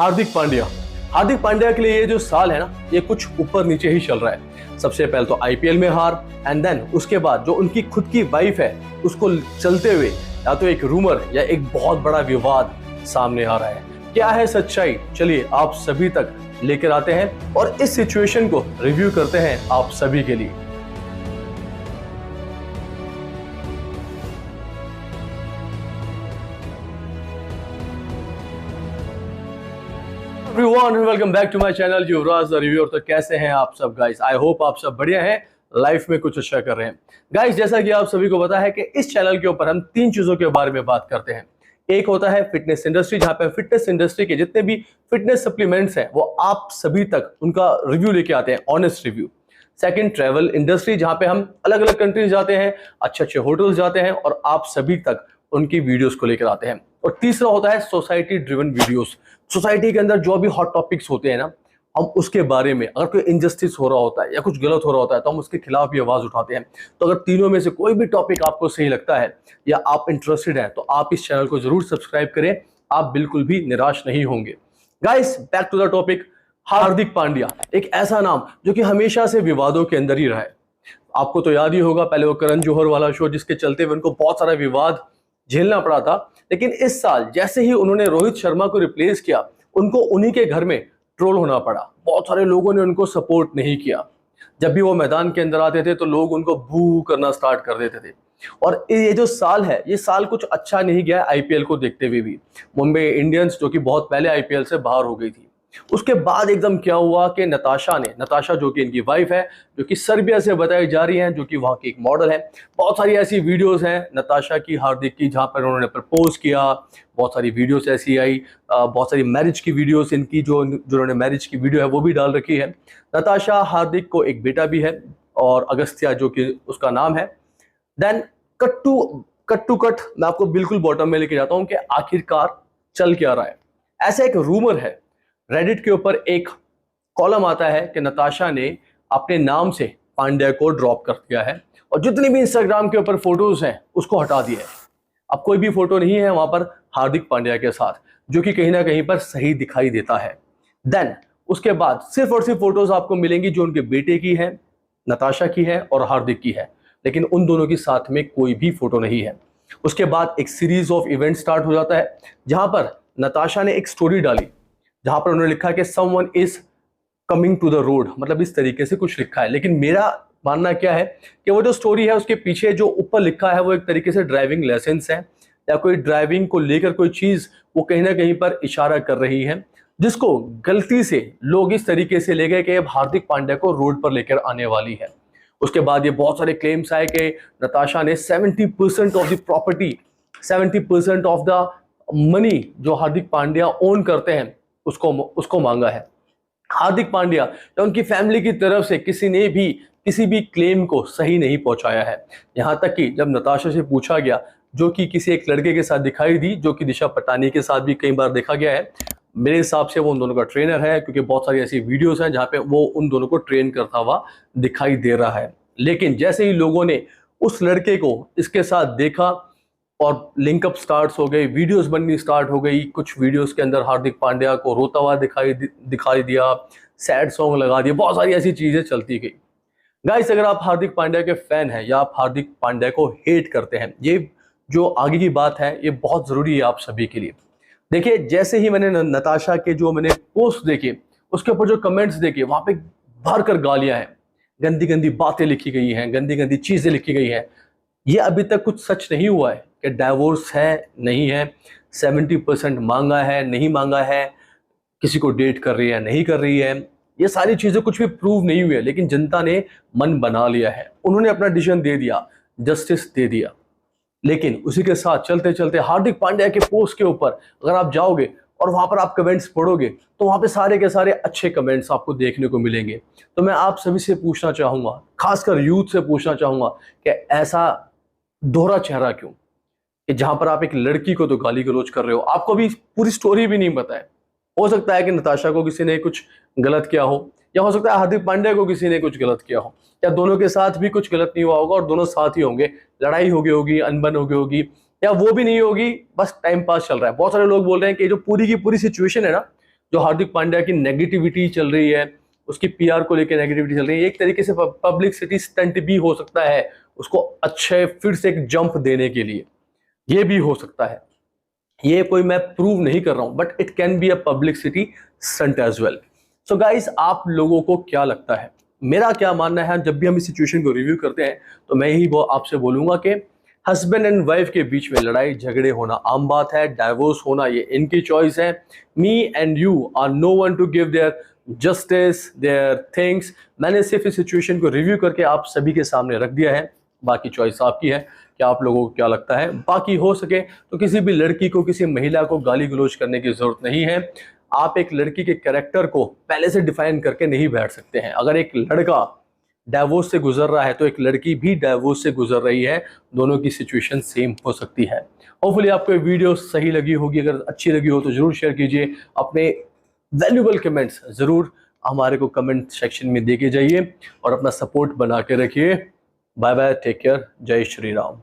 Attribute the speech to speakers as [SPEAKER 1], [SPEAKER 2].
[SPEAKER 1] हार्दिक पांड्या के लिए ये जो साल है ना, ये कुछ ऊपर नीचे ही चल रहा है। सबसे पहले तो आईपीएल में हार, एंड देन उसके बाद जो उनकी खुद की वाइफ है उसको चलते हुए या तो एक रूमर या एक बहुत बड़ा विवाद सामने आ रहा है। क्या है सच्चाई, चलिए आप सभी तक लेकर आते हैं और इस सिचुएशन को रिव्यू करते हैं आप सभी के लिए। Everyone, welcome back to my channel Yuvraj the reviewer. तो कैसे हैं आप सब गाइस? आई होप आप सब बढ़िया हैं, लाइफ में कुछ अच्छा कर रहे हैं। गाइस, जैसा कि आप सभी को पता है कि इस चैनल के ऊपर हम तीन चीजों के बारे में बात करते हैं। एक होता है फिटनेस इंडस्ट्री, जहां पे फिटनेस इंडस्ट्री के जितने भी फिटनेस सप्लीमेंट्स हैं वो आप सभी तक उनका रिव्यू लेके आते हैं, honest review. Second, travel industry, जहां पे हम अलग अलग कंट्रीज जाते हैं, अच्छे अच्छे होटल्स जाते हैं और आप सभी तक उनकी वीडियोस को लेकर आते हैं। और तीसरा होता है सोसाइटी ड्रिवन वीडियोस। सोसाइटी के अंदर जो भी हॉट टॉपिक्स होते हैं ना, हम उसके बारे में, अगर कोई इनजस्टिस हो रहा होता है या कुछ गलत हो रहा होता है तो हम उसके खिलाफ भी आवाज उठाते हैं। तो अगर तीनों में से कोई भी टॉपिक आपको सही लगता है या आप इंटरेस्टेड हैं तो आप इस चैनल को जरूर सब्सक्राइब करें, आप बिल्कुल भी निराश नहीं होंगे। Guys, back to the topic. Hardik Pandya एक ऐसा नाम जो कि हमेशा से विवादों के अंदर ही रहा है। आपको तो याद ही होगा, पहले वो करण जौहर वाला शो जिसके चलते हुए उनको बहुत सारा विवाद झेलना पड़ा था। लेकिन इस साल जैसे ही उन्होंने रोहित शर्मा को रिप्लेस किया, उनको उन्हीं के घर में ट्रोल होना पड़ा। बहुत सारे लोगों ने उनको सपोर्ट नहीं किया। जब भी वो मैदान के अंदर आते थे तो लोग उनको बू करना स्टार्ट कर देते थे। और ये जो साल है, ये साल कुछ अच्छा नहीं गया आईपीएल को देखते हुए भी। मुंबई इंडियंस जो कि बहुत पहले आईपीएल से बाहर हो गई थी, उसके बाद एकदम क्या हुआ कि नताशा जो कि इनकी वाइफ है, जो कि सर्बिया से बताई जा रही हैं, जो कि वहाँ की एक मॉडल है। बहुत सारी ऐसी वीडियोस हैं नताशा की, हार्दिक की, जहाँ पर उन्होंने प्रपोज किया। बहुत सारी वीडियोस ऐसी आई, बहुत सारी मैरिज की वीडियोस इनकी, जो उन्होंने मैरिज की वीडियो है वो भी डाल रखी है। नताशा हार्दिक को एक बेटा भी है और अगस्त्या जो कि उसका नाम है। देन कट टू कट मैं आपको बिल्कुल बॉटम में लेके जाता हूँ कि आखिरकार चल क्या रहा है। ऐसा एक रूमर है, रेडिट के ऊपर एक कॉलम आता है कि नताशा ने अपने नाम से पांड्या को ड्रॉप कर दिया है और जितनी भी इंस्टाग्राम के ऊपर फोटोज हैं उसको हटा दिया है। अब कोई भी फोटो नहीं है वहां पर हार्दिक पांड्या के साथ, जो कि कहीं ना कहीं पर सही दिखाई देता है। देन उसके बाद सिर्फ और सिर्फ फोटोज आपको मिलेंगी जो उनके बेटे की है, नताशा की है और हार्दिक की है, लेकिन उन दोनों की साथ में कोई भी फोटो नहीं है। उसके बाद एक सीरीज ऑफ इवेंट स्टार्ट हो जाता है, जहां पर नताशा ने एक स्टोरी डाली जहां पर उन्होंने लिखा कि someone is coming to the road, मतलब इस तरीके से कुछ लिखा है। लेकिन मेरा मानना क्या है कि वो जो स्टोरी है उसके पीछे जो ऊपर लिखा है वो एक तरीके से ड्राइविंग लाइसेंस है या कोई ड्राइविंग को लेकर कोई चीज वो कहीं ना कहीं पर इशारा कर रही है, जिसको गलती से लोग इस तरीके से ले गए कि अब हार्दिक पांड्या को रोड पर लेकर आने वाली है। उसके बाद ये बहुत सारे क्लेम्स आए कि नताशा ने 70% of the property, 70% of the money जो हार्दिक पांड्या ओन करते हैं उसको मांगा है। हार्दिक पांड्या या उनकी फैमिली की तरफ से किसी ने भी किसी भी क्लेम को सही नहीं पहुंचाया है। यहां तक कि जब नताशा से पूछा गया, जो कि किसी एक लड़के के साथ दिखाई दी, जो कि दिशा पटानी के साथ भी कई बार देखा गया है, मेरे हिसाब से वो उन दोनों का ट्रेनर है, क्योंकि बहुत सारी ऐसी वीडियोस हैं जहां पे वो उन दोनों को ट्रेन करता हुआ दिखाई दे रहा है। लेकिन जैसे ही लोगों ने उस लड़के को इसके साथ देखा और लिंकअप स्टार्ट हो गई, वीडियोस बननी स्टार्ट हो गई। कुछ वीडियोस के अंदर हार्दिक पांड्या को रोता हुआ दिखाई दिया, सैड सॉन्ग लगा दिए, बहुत सारी ऐसी चीजें चलती गई। गाइस, अगर आप हार्दिक पांड्या के फैन हैं या आप हार्दिक पांड्या को हेट करते हैं, ये जो आगे की बात है ये बहुत जरूरी है आप सभी के लिए। देखिए, जैसे ही मैंने नताशा के जो मैंने पोस्ट देखे, उसके ऊपर जो कमेंट्स देखे, वहां पे भर कर गालियां हैं, गंदी गंदी बातें लिखी गई हैं, गंदी गंदी चीजें लिखी गई हैं। ये अभी तक कुछ सच नहीं हुआ है कि डाइवोर्स है नहीं है, 70% मांगा है नहीं मांगा है, किसी को डेट कर रही है नहीं कर रही है, ये सारी चीजें कुछ भी प्रूव नहीं हुई है। लेकिन जनता ने मन बना लिया है, उन्होंने अपना डिसीजन दे दिया, जस्टिस दे दिया। लेकिन उसी के साथ चलते चलते हार्दिक पांड्या के पोस्ट के ऊपर अगर आप जाओगे और वहां पर आप कमेंट्स पढ़ोगे तो वहां पे सारे के सारे अच्छे कमेंट्स आपको देखने को मिलेंगे। तो मैं आप सभी से पूछना चाहूंगा, खासकर यूथ से पूछना चाहूंगा कि ऐसा दोहरा चेहरा क्यों, कि जहां पर आप एक लड़की को तो गाली गलौज कर रहे हो, आपको भी पूरी स्टोरी भी नहीं पता है। हो सकता है कि नताशा को किसी ने कुछ गलत किया हो, या हो सकता है हार्दिक पांड्या को किसी ने कुछ गलत किया हो, या दोनों के साथ भी कुछ गलत नहीं हुआ होगा और दोनों साथ ही होंगे, लड़ाई हो गई होगी, अनबन हो गई होगी, या वो भी नहीं होगी, बस टाइम पास चल रहा है। बहुत सारे लोग बोल रहे हैं कि जो पूरी की पूरी सिचुएशन है ना, जो हार्दिक पांड्या की नेगेटिविटी चल रही है, उसकी पीआर को लेकर नेगेटिविटी चल रही है, एक तरीके से पब्लिसिटी स्टंट भी हो सकता है उसको अच्छे फिर से एक जंप देने के लिए, ये भी हो सकता है। ये कोई मैं प्रूव नहीं कर रहा हूं, but it can be a publicity stunt as well. So guys, आप लोगों को क्या लगता है? मेरा क्या मानना है, जब भी हम इस सिचुएशन को रिव्यू करते हैं तो मैं ही आपसे बोलूंगा कि हस्बैंड एंड वाइफ के बीच में लड़ाई झगड़े होना आम बात है, डाइवोर्स होना ये इनकी चॉइस है। Me and you are no one to give their justice, their things. मैंने सिर्फ इस सिचुएशन को रिव्यू करके आप सभी के सामने रख दिया है, बाकी चॉइस आपकी है कि आप लोगों को क्या लगता है। बाकी हो सके तो किसी भी लड़की को, किसी महिला को गाली गलौज करने की जरूरत नहीं है। आप एक लड़की के कैरेक्टर को पहले से डिफाइन करके नहीं बैठ सकते हैं। अगर एक लड़का डाइवोर्स से गुजर रहा है तो एक लड़की भी डाइवोर्स से गुजर रही है, दोनों की सिचुएशन सेम हो सकती है। होपफुली आपको ये वीडियो सही लगी होगी, अगर अच्छी लगी हो तो जरूर शेयर कीजिए। अपने वैल्यूबल कमेंट्स जरूर हमारे को कमेंट सेक्शन में दे के जाइए और अपना सपोर्ट बना के रखिए। बाय बाय, टेक केयर, जय श्री राम।